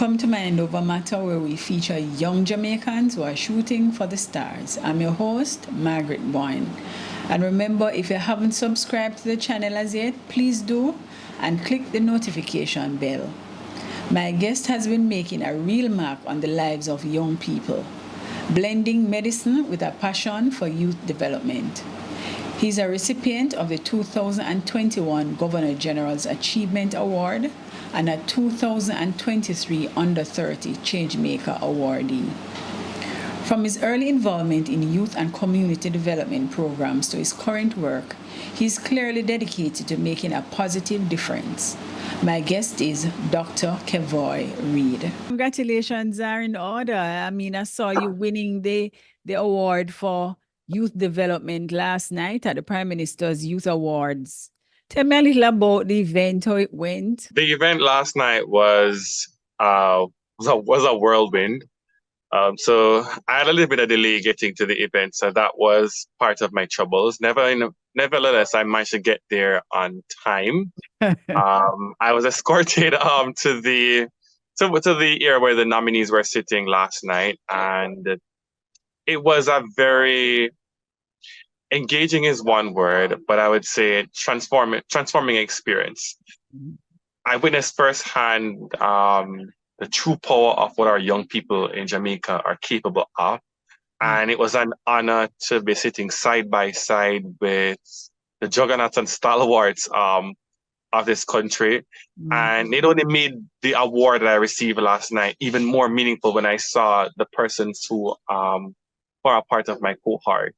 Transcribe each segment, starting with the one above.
Welcome to Mind Ova Matter, where we feature young Jamaicans who are shooting for the stars. I'm your host, Margaret Boyne. And remember, if you haven't subscribed to the channel as yet, please do and click the notification bell. My guest has been making a real mark on the lives of young people, blending medicine with a passion for youth development. He's a recipient of the 2021 Governor General's Achievement Award and a 2023 Under 30 Changemaker Awardee. From his early involvement in youth and community development programs to his current work, he's clearly dedicated to making a positive difference. My guest is Dr. Kevouy Reid. Congratulations are in order. I mean, I saw you winning the award for youth development last night at the Prime Minister's Youth Awards. Tell me a little about the event, how it went. The event last night was a whirlwind. So I had a little bit of delay getting to the event, so that was part of my troubles. Nevertheless, I managed to get there on time. I was escorted to the area where the nominees were sitting last night, and it was a very engaging is one word, but I would say transforming experience. I witnessed firsthand the true power of what our young people in Jamaica are capable of. And it was an honor to be sitting side by side with the juggernauts and stalwarts of this country. And it only made the award that I received last night even more meaningful when I saw the persons who are a part of my cohort.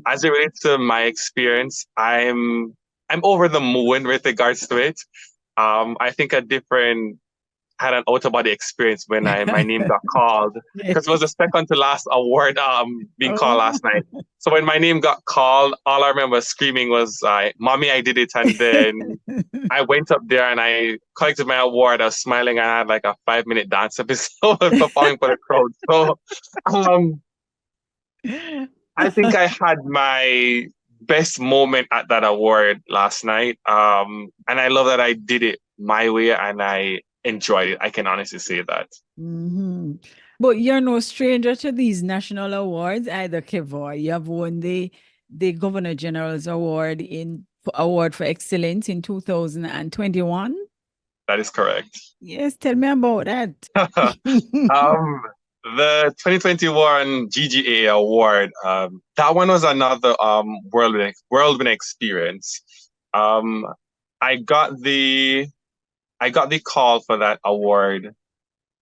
As it relates to my experience, I'm over the moon with regards to it. I think had an out of body experience when my name got called, because it was the second to last award being called last night. So when my name got called, all I remember screaming was "Mommy, I did it!" And then I went up there and I collected my award. I was smiling and I had like a 5-minute dance episode performing for the crowd. So I think I had my best moment at that award last night. And I love that I did it my way and I enjoyed it. I can honestly say that. Mm-hmm. But you're no stranger to these national awards either, Kevouy. You have won the Governor General's Award Award for Excellence in 2021. That is correct. Yes, tell me about that. The 2021 GGA award, that one was another whirlwind experience. I got the call for that award,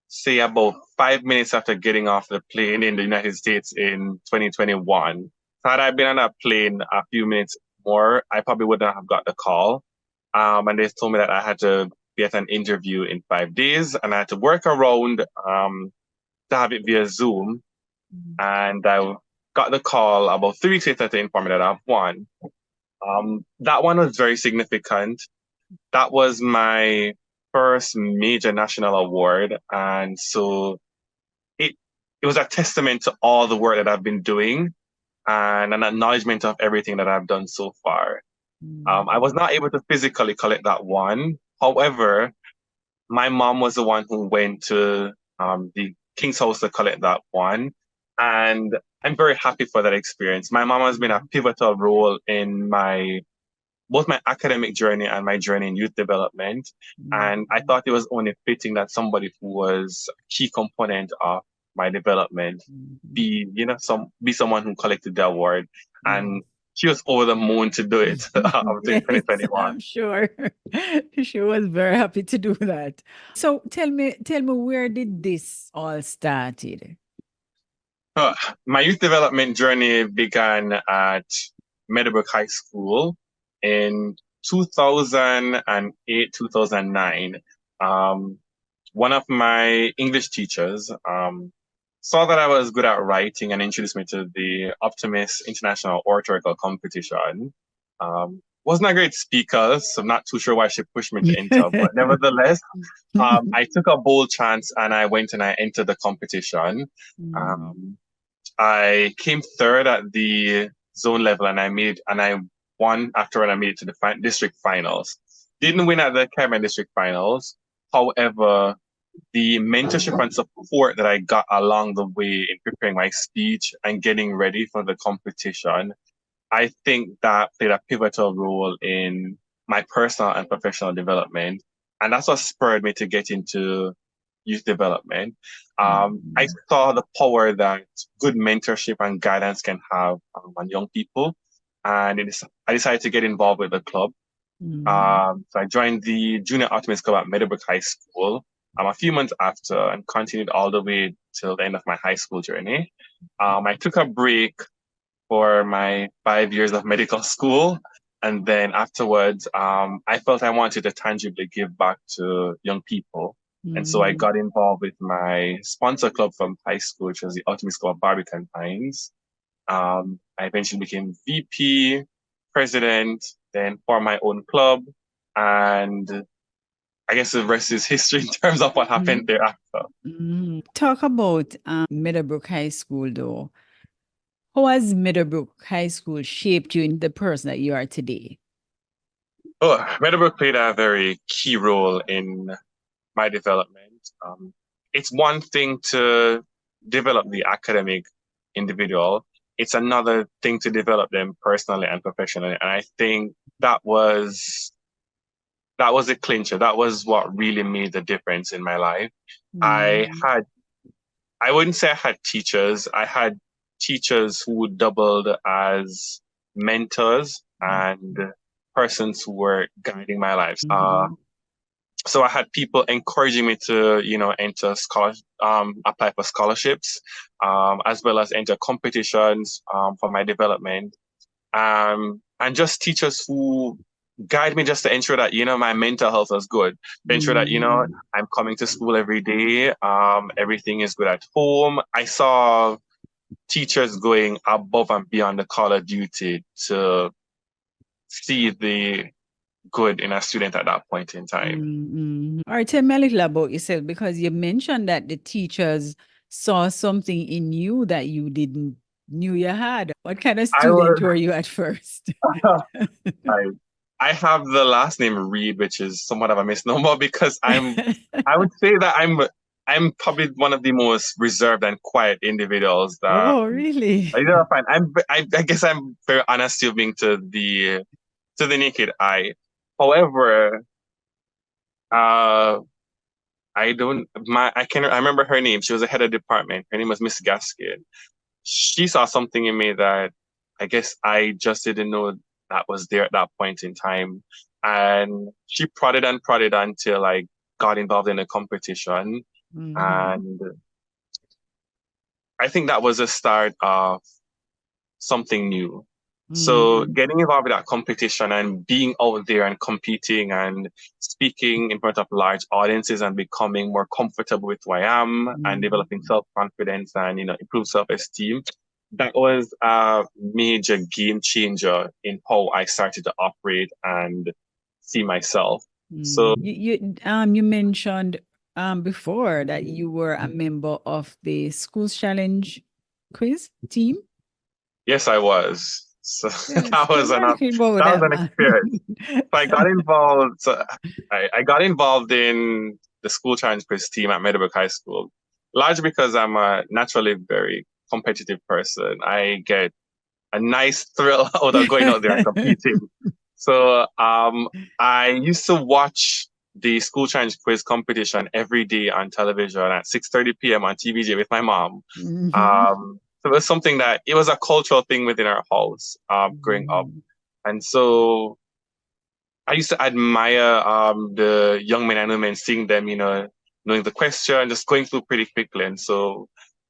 say about 5 minutes after getting off the plane in the United States in 2021. Had I been on that plane a few minutes more, I probably wouldn't have got the call. And they told me that I had to be at an interview in 5 days, and I had to work around to have it via Zoom. And I got the call about 3 weeks later to inform me that I've won. That one was very significant. That was my first major national award. And so it was a testament to all the work that I've been doing and an acknowledgement of everything that I've done so far. I was not able to physically collect that one. However, my mom was the one who went to the King's House to collect that one. And I'm very happy for that experience. My mom has been a pivotal role in both my academic journey and my journey in youth development. And I thought it was only fitting that somebody who was a key component of my development be someone who collected the award. And she was over the moon to do it in 2021. I'm sure she was very happy to do that. So tell me, where did this all started? My youth development journey began at Meadowbrook High School in 2008, 2009. One of my English teachers saw that I was good at writing and introduced me to the Optimist International Oratorical Competition. Wasn't a great speaker, so I'm not too sure why she pushed me to enter, but nevertheless, I took a bold chance and I went and I entered the competition. I came third at the zone level and I won after I made it to the district finals. Didn't win at the Caribbean district finals. However, the mentorship and support that I got along the way in preparing my speech and getting ready for the competition, I think that played a pivotal role in my personal and professional development. And that's what spurred me to get into youth development. I saw the power that good mentorship and guidance can have on young people. And I decided to get involved with the club. So I joined the Junior Optimist Club at Meadowbrook High School a few months after and continued all the way till the end of my high school journey. I took a break for my 5 years of medical school. And then afterwards, I felt I wanted to tangibly give back to young people. And so I got involved with my sponsor club from high school, which was the Optimist Club Barbican Pines. I eventually became VP, president, then formed my own club. And I guess the rest is history in terms of what happened thereafter. Talk about Meadowbrook High School, though. How has Meadowbrook High School shaped you into the person that you are today? Oh, Meadowbrook played a very key role in my development. It's one thing to develop the academic individual. It's another thing to develop them personally and professionally. And I think that was a clincher. That was what really made the difference in my life. I wouldn't say I had teachers. I had teachers who doubled as mentors and persons who were guiding my life. So I had people encouraging me to, enter apply for scholarships, as well as enter competitions for my development. And just teachers who guide me just to ensure that, my mental health was good. To ensure that, I'm coming to school every day. Everything is good at home. I saw teachers going above and beyond the call of duty to see the good in a student at that point in time. All right, tell me a little about yourself, because you mentioned that the teachers saw something in you that you didn't knew you had. What kind of student were you at first? I have the last name Reid, which is somewhat of a misnomer because I would say that I'm probably one of the most reserved and quiet individuals that. Oh, really? I guess I'm very unassuming to the naked eye. However, I remember her name. She was the head of department. Her name was Miss Gaskin. She saw something in me that I guess I just didn't know that was there at that point in time. And she prodded until I got involved in a competition. And I think that was the start of something new. So getting involved with that competition and being out there and competing and speaking in front of large audiences and becoming more comfortable with who I am and developing self-confidence and, improve self-esteem, that was a major game changer in how I started to operate and see myself. So you mentioned before that you were a member of the Schools Challenge quiz team. Yes, I was. So that was an experience. So I got involved. I got involved in the school challenge quiz team at Meadowbrook High School, largely because I'm a naturally very competitive person. I get a nice thrill out of going out there and competing. So I used to watch the school challenge quiz competition every day on television at 6:30 p.m. on TVJ with my mom. So it was something that it was a cultural thing within our house growing up. And so I used to admire the young men and women, seeing them, knowing the question, just going through pretty quickly. And so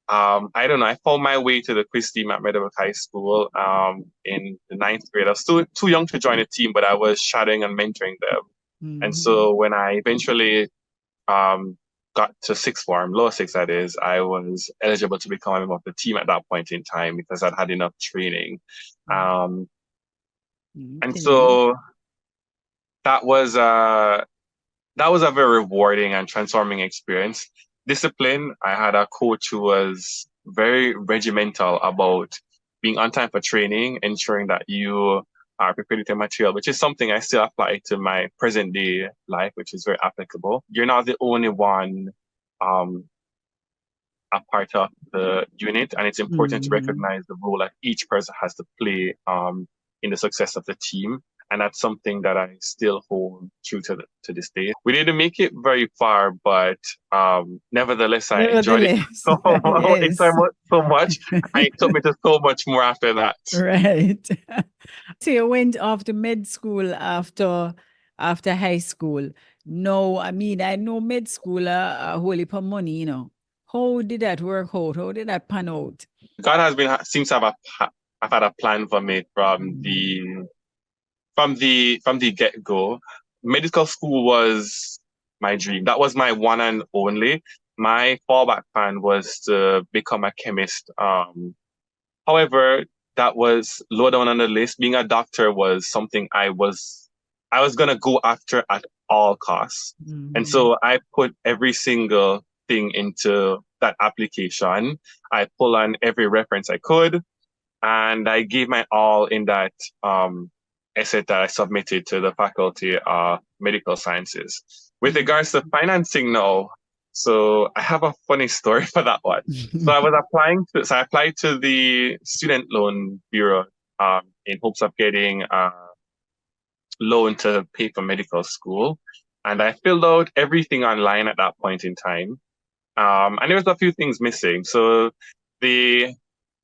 I don't know, I found my way to the quiz team at Meadowbrook High School in the 9th grade. I was still too young to join a team, but I was shadowing and mentoring them. And so when I eventually got to sixth form, lower six that is, I was eligible to become a member of the team at that point in time because I'd had enough training. And so that was a very rewarding and transforming experience. Discipline, I had a coach who was very regimental about being on time for training, ensuring that you are prepared with your material, which is something I still apply to my present day life, which is very applicable. You're not the only one a part of the unit, and it's important to recognize the role that each person has to play in the success of the team. And that's something that I still hold true to this day. We didn't make it very far, but nevertheless, I enjoyed it so, Yes. so much. And it took me to so much more after that. Right. So you went off to med school after high school. No, I mean, I know med school a whole heap of money, you know. How did that work out? How did that pan out? God seems to have had a plan for me from the get go. Medical school was my dream. That was my one and only. My fallback plan was to become a chemist. However, that was low down on the list. Being a doctor was something I was gonna go after at all costs. And so I put every single thing into that application. I pull on every reference I could, and I gave my all in that essay that I submitted to the Faculty of Medical Sciences. With regards to financing now, so I have a funny story for that one. So I applied to the Student Loan Bureau in hopes of getting a loan to pay for medical school. And I filled out everything online at that point in time. And there was a few things missing. So the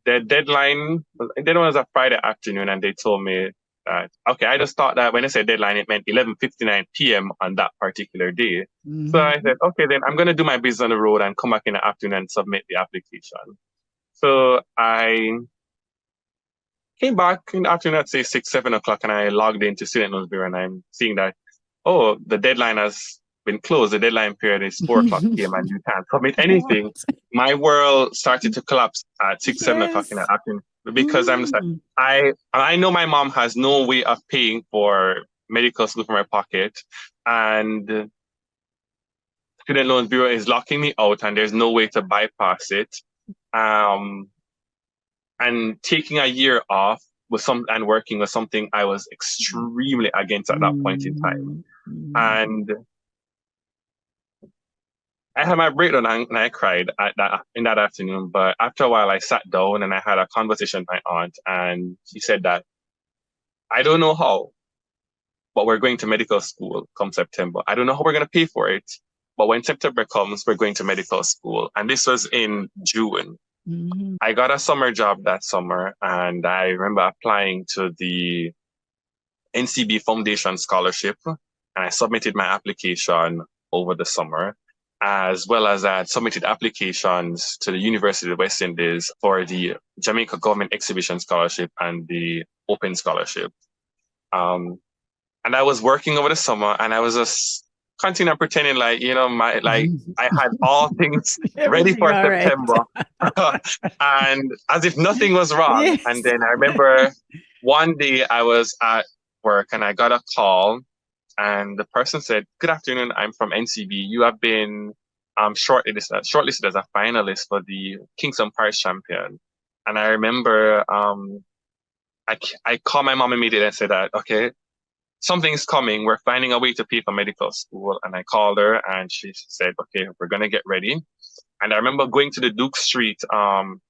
deadline was a Friday afternoon, and they told me that, okay, I just thought that when I said deadline, it meant 11:59 p.m. on that particular day. So I said, okay, then I'm going to do my business on the road and come back in the afternoon and submit the application. So I came back in the afternoon at say 6, 7 o'clock, and I logged into Student Loans Bureau, and I'm seeing that, oh, the deadline has been closed. The deadline period is 4 o'clock p.m. and you can't submit anything. My world started to collapse at 6, 7 o'clock in the afternoon because I'm just like, I know my mom has no way of paying for medical school from her pocket, and Student Loans Bureau is locking me out, and there's no way to bypass it. And taking a year off and working was something I was extremely against at that point in time. And I had my breakdown and I cried in that afternoon. But after a while, I sat down and I had a conversation with my aunt, and she said that I don't know how, but we're going to medical school come September. I don't know how we're going to pay for it, but when September comes, we're going to medical school. And this was in June. I got a summer job that summer, and I remember applying to the NCB Foundation Scholarship, and I submitted my application over the summer, as well as I submitted applications to the University of the West Indies for the Jamaica Government Exhibition Scholarship and the Open Scholarship. And I was working over the summer, and I was just continuing pretending like, I had all things ready for September. And as if nothing was wrong. Yes. And then I remember one day I was at work and I got a call, and the person said, "Good afternoon, I'm from NCB. You have been shortlisted as a finalist for the Kingston Parish Champion." And I remember I called my mom immediately and said that, okay, something's coming. We're finding a way to pay for medical school. And I called her and she said, okay, we're going to get ready. And I remember going to the Duke Street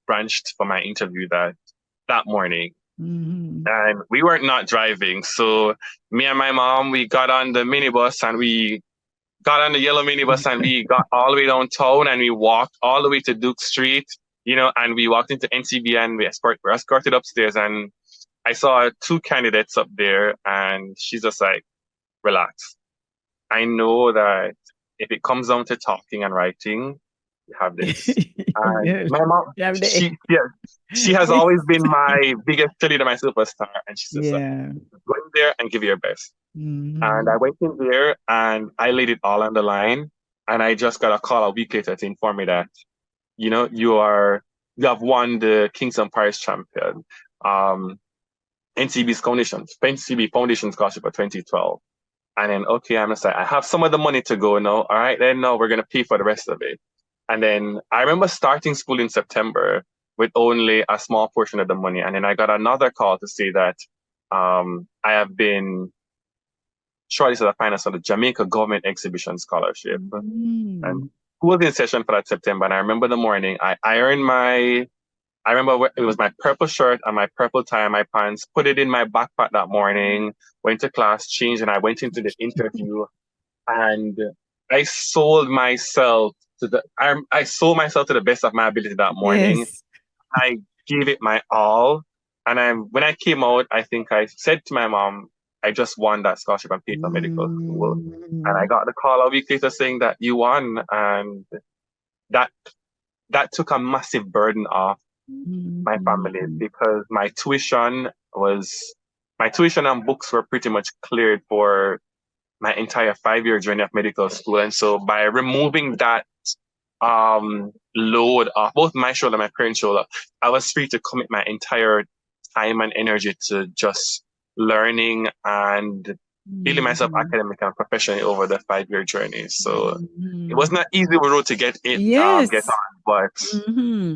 branch for my interview that morning. And we were not driving. So me and my mom, we got on the minibus and we got on the yellow minibus and we got all the way downtown and we walked all the way to Duke Street, and we walked into NCB and we were escorted upstairs, and I saw 2 candidates up there, and she's just like, relax. I know that if it comes down to talking and writing, you have this. And my mom, she has always been my biggest cheerleader, my superstar. And she says, go in there and give your best. And I went in there and I laid it all on the line. And I just got a call a week later to inform me that, you have won the Kingston Parish Champion. NCB Foundation Scholarship for 2012. And then, okay, I'm just like, I have some of the money to go now. All right, then no, we're going to pay for the rest of it. And then I remember starting school in September with only a small portion of the money. And then I got another call to say that I have been shortlisted as a finalist for the Jamaica Government Exhibition Scholarship. And school was in session for that September, and I remember the morning. I remember it was my purple shirt and my purple tie and my pants. Put it in my backpack that morning. Went to class, changed, and I went into the interview. And I sold myself I sold myself to the best of my ability that morning. Yes. I gave it my all. And when I came out, I think I said to my mom, I just won that scholarship and paid for medical school. And I Mm. got the call a week later saying that you won. And that that took a massive burden off my family Mm. because my tuition and books were pretty much cleared for my entire 5 year journey of medical school. And so by removing that load off both my shoulder and my parents' shoulder, I was free to commit my entire time and energy to just learning and building myself Mhm. academically and professionally over the 5 year journey. So it Mhm. was not easy road to get Yes. on, but Hmm.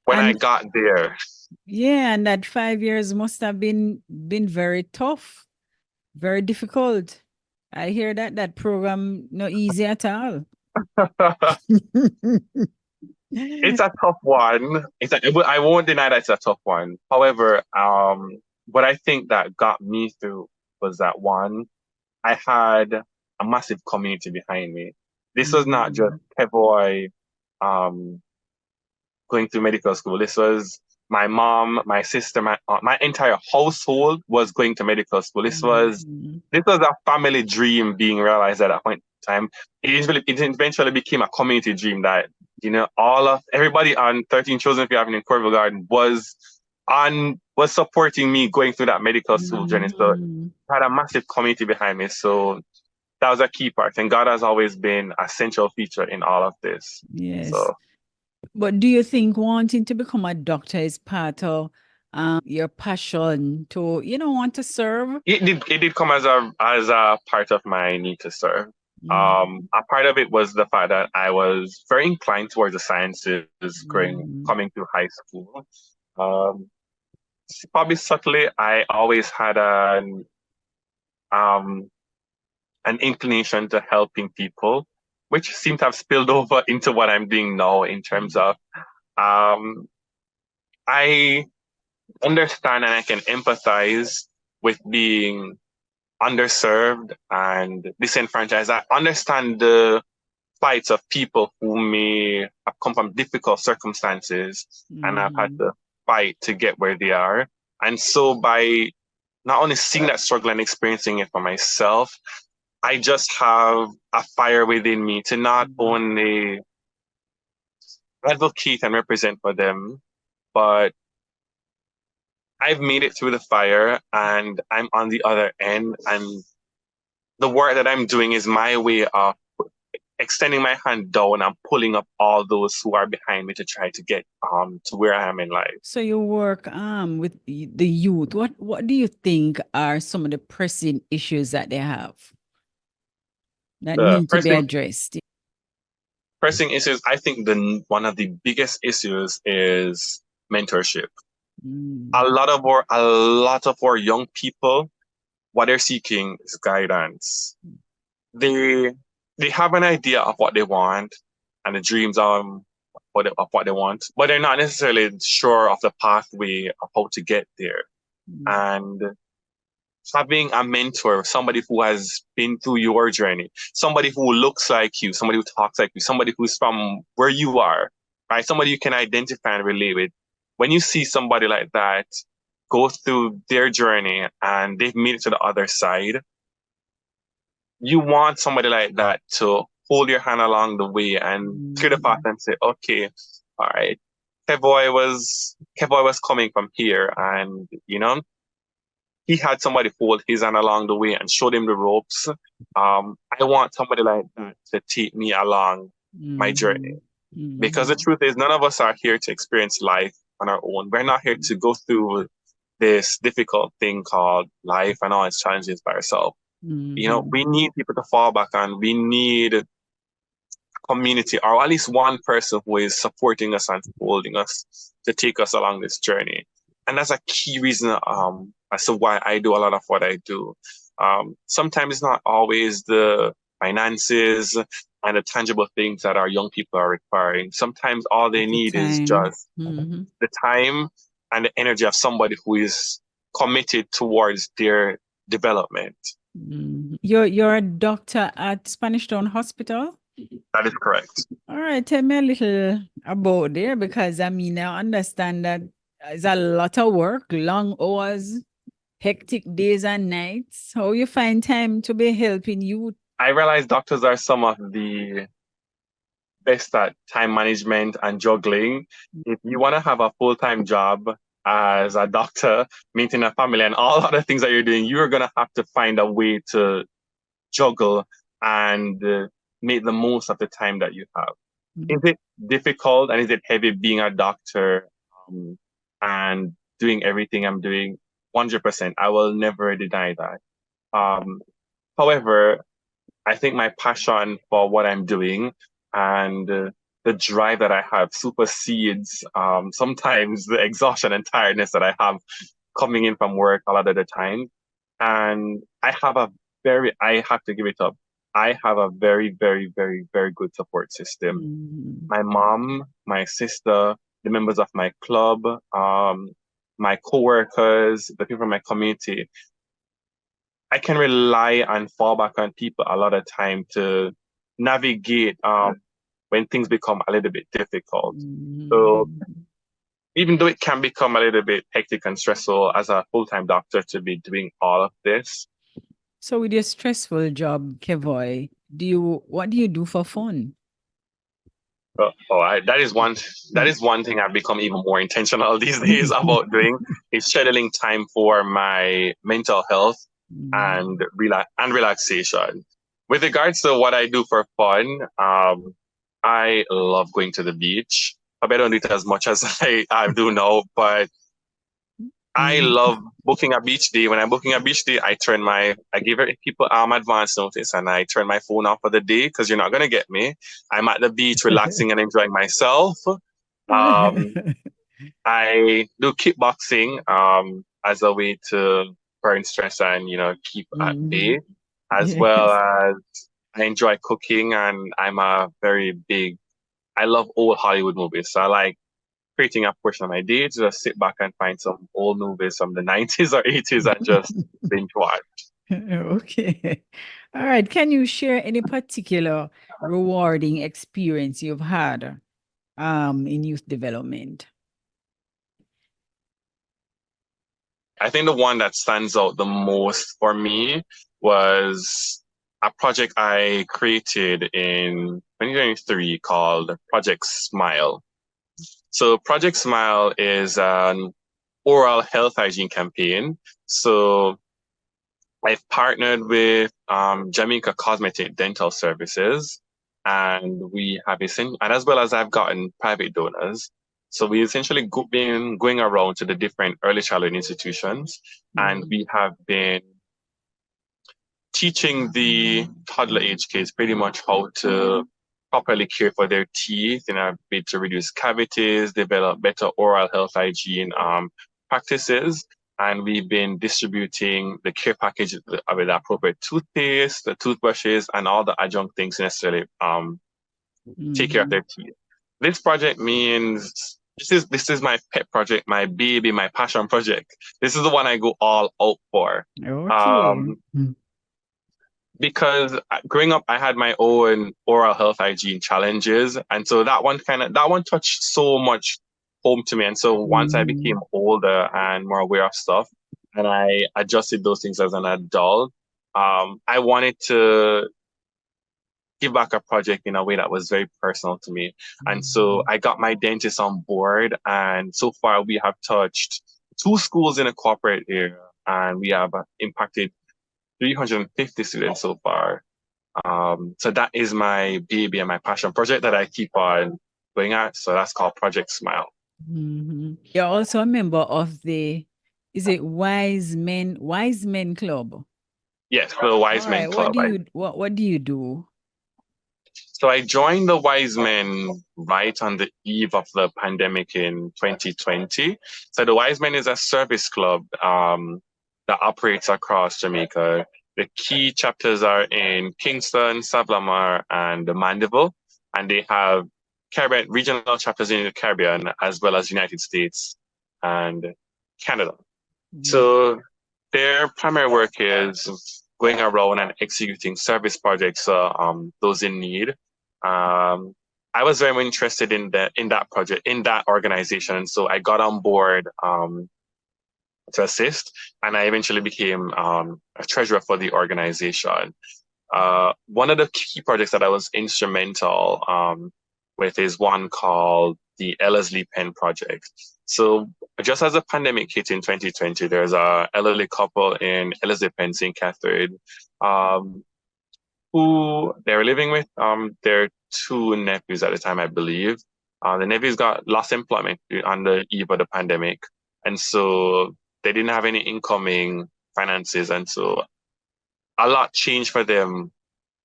when I And got there, yeah, and that 5 years must have been very tough, very difficult. I hear that program no easy at all. it's a tough one. I won't deny that it's a tough one. However, what I think that got me through was that one, I had a massive community behind me. This was not just Mm. Kevouy um, going through medical school. This was my mom, my sister, my aunt, my entire household was going to medical school. Mhm. This was a family dream being realized at that point in time. It eventually became a community dream that all of everybody on 13 Children for Having in Corville Garden was supporting me going through that medical school journey. So Mhm. I had a massive community behind me. So that was a key part. And God has always been a central feature in all of this. Yes. So But do you think wanting to become a doctor is part of your passion to, want to serve? it did come as a part of my need to serve. Mm. A part of it was the fact that I was very inclined towards the sciences Mm. coming through high school. Um, Probably subtly, I always had um, an inclination to helping people, which seemed to have spilled over into what I'm doing now in terms of um, I understand and I can empathize with being underserved and disenfranchised. I understand the plights of people who may have come from difficult circumstances and have had Mhm. to fight to get where they are. And so by not only seeing that struggle and experiencing it for myself, I just have a fire within me to not only advocate and represent for them, but I've made it through the fire and I'm on the other end. And the work that I'm doing is my way of extending my hand down and pulling up all those who are behind me to try to get to where I am in life. So you work with the youth. What do you think are some of the pressing issues that they have that The need to be pressing addressed? pressing issues, I think the one of the biggest issues is mentorship. Mm. A lot of our young people, what they're seeking is guidance. They they have an idea of what they want and the dreams of what they want, but they're not necessarily sure of the pathway of how to get there. Mm. And having a mentor, somebody who has been through your journey, somebody who looks like you, somebody who talks like you, somebody who's from where you are, right? Somebody you can identify and relate with. When you see somebody like that go through their journey and they've made it to the other side, you want somebody like that to hold your hand along the way and clear the path Mhm. and say, okay, all right, Kevoy was coming from here, and he had somebody hold his hand along the way and showed him the ropes. I want somebody like that to take me along my journey. Mhm. Because the Mhm. truth is, none of us are here to experience life on our own. We're not here to go through this difficult thing called life and all its challenges by ourselves. Mhm. We need people to fall back on. We need community or at least one person who is supporting us and holding us to take us along this journey. And that's a key reason as to why I do a lot of what I do. Sometimes it's not always the finances and the tangible things that our young people are requiring. Sometimes all they The need is time. just the time and the energy of somebody who is committed towards their development. You're a doctor at Spanish Town Hospital? That is correct. All right, tell me a little about there, because I mean, I understand that it's a lot of work, long hours, hectic days and nights. How you find time to be helping you? I realize doctors are some of the best at time management and juggling. If you want to have a full-time job as a doctor, maintain a family, and all other things that you're doing, you're going to have to find a way to juggle and make the most of the time that you have. Is it difficult and is it heavy being a doctor and doing everything I'm doing? 100%. I will never deny that. However, I think my passion for what I'm doing and the drive that I have supersedes sometimes the exhaustion and tiredness that I have coming in from work a lot of the time. And I have to give it up. I have a very, very, very, very good support system. My mom, my sister, the members of my club, my coworkers, the people in my community, I can rely and fall back on people a lot of time to navigate when things become a little bit difficult. So even though it can become a little bit hectic and stressful as a full-time doctor to be doing all of this. So with your stressful job, Kevouy, what do you do for fun? That is one thing I've become even more intentional these days about doing is scheduling time for my mental health and relaxation. With regards to what I do for fun, I love going to the beach. I don't do it as much as I do now, but I love booking a beach day. When I'm booking a beach day, I give people advance notice and I turn my phone off for the day because you're not going to get me. I'm at the beach relaxing and enjoying myself. I do kickboxing as a way to burn stress and, keep at bay, as well as I enjoy cooking and I love old Hollywood movies. So I like creating a portion of my day to just sit back and find some old movies from the 90s or 80s and just binge watch. Okay. All right. Can you share any particular rewarding experience you've had in youth development? I think the one that stands out the most for me was a project I created in 2023 called Project Smile. So Project Smile is an oral health hygiene campaign. So I've partnered with Jamaica Cosmetic Dental Services, and and as well as I've gotten private donors. So we essentially been going around to the different early childhood institutions, and we have been teaching the toddler age kids pretty much how to properly care for their teeth in a bid to reduce cavities, develop better oral health hygiene practices. And we've been distributing the care package with the appropriate toothpaste, the toothbrushes, and all the adjunct things necessarily take care of their teeth. This project means this is my pet project, my baby, my passion project. This is the one I go all out for. Okay. Because growing up, I had my own oral health hygiene challenges, and so that one touched so much home to me. And so once I became older and more aware of stuff, and I adjusted those things as an adult, I wanted to give back a project in a way that was very personal to me. And so I got my dentist on board, and so far we have touched 2 schools in a corporate area, and we have impacted 350 students so far. So that is my baby and my passion project that I keep on going at. So that's called Project Smile. You're also a member of is it Wise Men Club? Yes, the Wise Men Club. What do you do? So I joined the Wise Men right on the eve of the pandemic in 2020. So the Wise Men is a service club that operates across Jamaica. The key chapters are in Kingston, Savlamar, and Mandeville, and they have Caribbean regional chapters in the Caribbean as well as United States and Canada. So their primary work is going around and executing service projects, those in need. I was very interested in that project, in that organization, so I got on board to assist, and I eventually became a treasurer for the organization. One of the key projects that I was instrumental with is one called the Ellerslie Pen Project. So just as the pandemic hit in 2020, there's a elderly couple in Ellerslie Pen, St. Catherine, who they were living with their two nephews at the time, I believe. The nephews got lost employment on the eve of the pandemic, and so they didn't have any incoming finances, and so a lot changed for them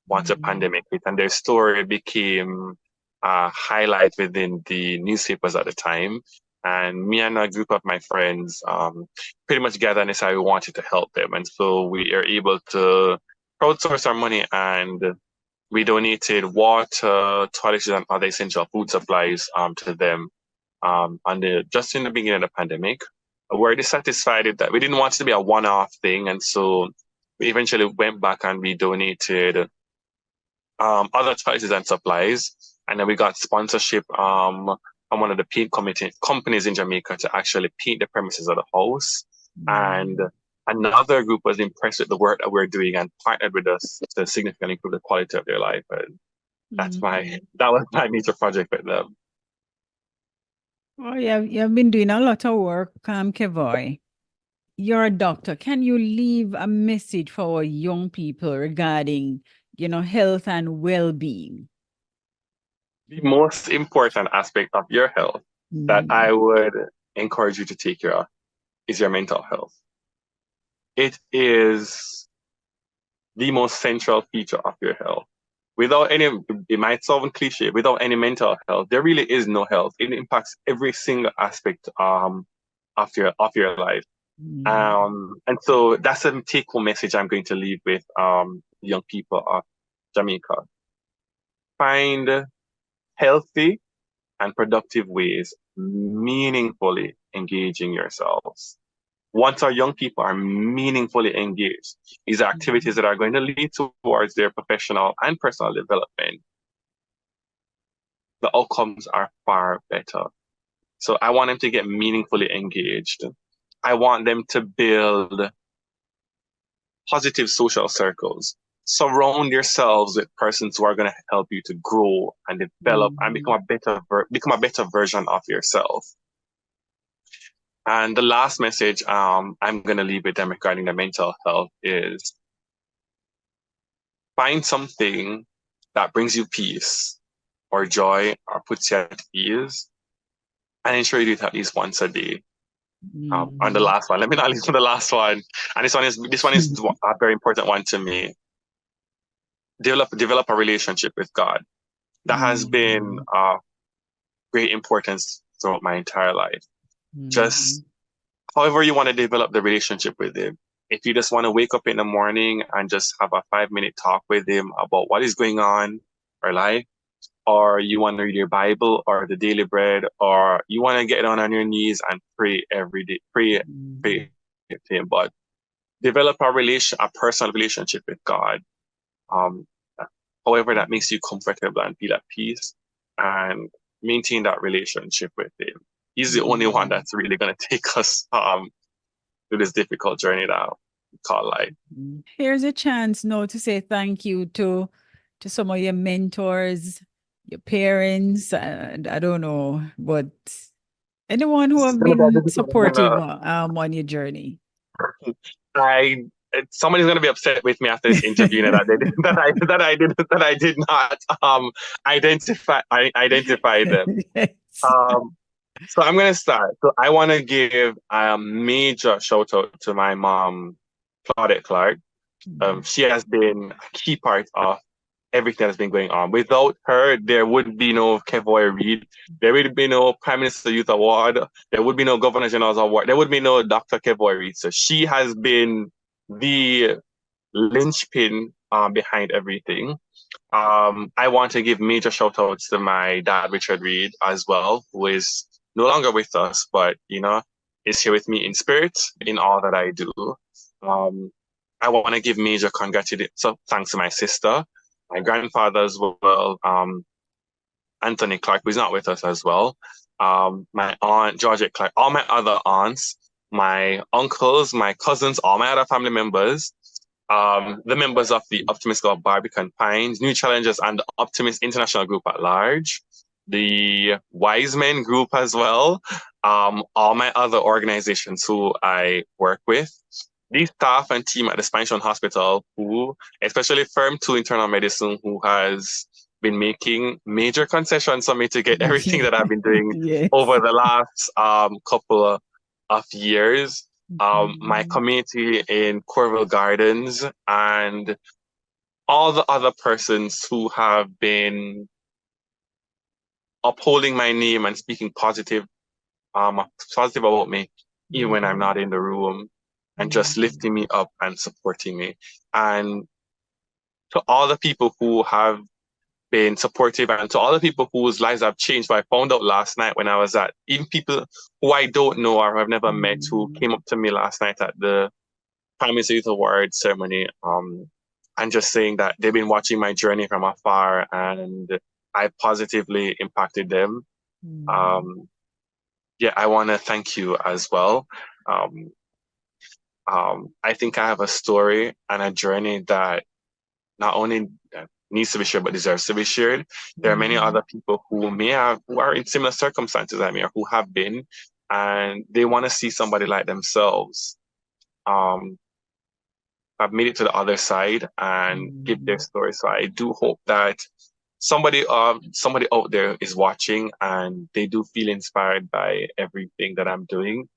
once the pandemic hit, and their story became a highlight within the newspapers at the time. And me and a group of my friends pretty much gathered and decided we wanted to help them, and so we are able to crowdsource our money, and we donated water, toiletries, and other essential food supplies to them just in the beginning of the pandemic. We're dissatisfied that we didn't want it to be a one-off thing, and so we eventually went back and we donated other toiletries and supplies, and then we got sponsorship from one of the paint companies in Jamaica to actually paint the premises of the house. And another group was impressed with the work that we're doing and partnered with us to significantly improve the quality of their life. And that was my major project with them. Oh, yeah, you've been doing a lot of work, Kevouy. You're a doctor. Can you leave a message for our young people regarding, health and well-being? The most important aspect of your health that I would encourage you to take care of is your mental health. It is the most central feature of your health. Without any, it might sound cliche, without any mental health, there really is no health. It impacts every single aspect of your life. And so that's a take-home message I'm going to leave with young people of Jamaica. Find healthy and productive ways meaningfully engaging yourselves. Once our young people are meaningfully engaged, these are activities that are going to lead towards their professional and personal development. The outcomes are far better. So I want them to get meaningfully engaged. I want them to build positive social circles. Surround yourselves with persons who are going to help you to grow and develop and become a better version of yourself. And the last message I'm going to leave with them regarding the mental health is find something that brings you peace or joy or puts you at ease, and ensure you do it at least once a day. On the last one, let me not leave for the last one. And this one is a very important one to me. Develop a relationship with God. That has been of great importance throughout my entire life. Just however you want to develop the relationship with Him. If you just want to wake up in the morning and just have a 5-minute talk with Him about what is going on in your life, or you want to read your Bible or the Daily Bread, or you want to get on your knees and pray every day, pray to Him, but develop a personal relationship with God. However that makes you comfortable and feel at peace, and maintain that relationship with Him. He's the only one that's really going to take us through this difficult journey that we call life. Here's a chance now to say thank you to some of your mentors, your parents, and I don't know, but anyone who have been supportive on your journey. Somebody's gonna be upset with me after this interview that I did not identify them. Yes. So I'm gonna start. So I want to give a major shout out to my mom, Claudette Clark. She has been a key part of everything that's been going on. Without her, there would be no Kevouy Reid. There would be no Prime Minister Youth Award. There would be no Governor General's Award. There would be no Dr. Kevouy Reid. So she has been the linchpin behind everything. I want to give major shout outs to my dad, Richard Reid, as well, who is no longer with us, but is here with me in spirit in all that I do. I want to give major congratulations, so thanks to my sister, my grandfather as well, Anthony Clark, who's not with us as well, my aunt Georgette Clark, all my other aunts, my uncles, my cousins, all my other family members, the members of the Optimist Club Barbican Pines, New Challengers, and the Optimist International Group at large, the Wise Men Group as well, all my other organizations who I work with, the staff and team at the Spanish Town Hospital, who, especially Firm 2 Internal Medicine, who has been making major concessions for me to get everything that I've been doing Yes. over the last couple of years. My community in Corville Gardens, and all the other persons who have been upholding my name and speaking positive about me, even when I'm not in the room, and just lifting me up and supporting me. And to all the people who have been supportive, and to all the people whose lives have changed. I found out last night when I was at, even people who I don't know or have never met, who came up to me last night at the Prime Minister Youth Award ceremony, and just saying that they've been watching my journey from afar and I positively impacted them. Yeah, I want to thank you as well. I think I have a story and a journey that not only needs to be shared, but deserves to be shared. There are many other people who are in similar circumstances as me, or who have been, and they want to see somebody like themselves have made it to the other side and give their story. So I do hope that somebody out there is watching and they do feel inspired by everything that I'm doing,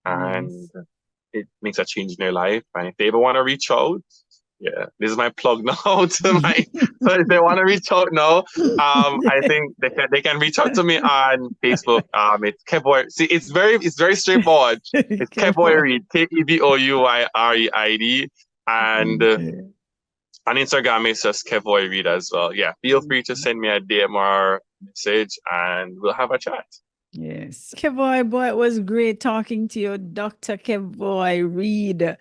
and it makes a change in their life. And if they ever want to reach out, yeah, this is my plug now to my. So if they want to reach out now, I think they can reach out to me on Facebook. It's Kevouy. See, it's very straightforward. It's Kevouy Reid, KEVOUYREID, and on Instagram it's just Kevouy Reid as well. Yeah, feel free to send me a DM or message, and we'll have a chat. Yes, Kevouy, boy, it was great talking to you, Dr. Kevouy Reid.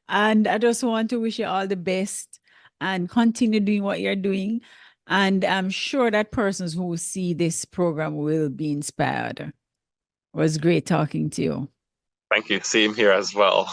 And I just want to wish you all the best and continue doing what you're doing. And I'm sure that persons who see this program will be inspired. It was great talking to you. Thank you. Same here as well.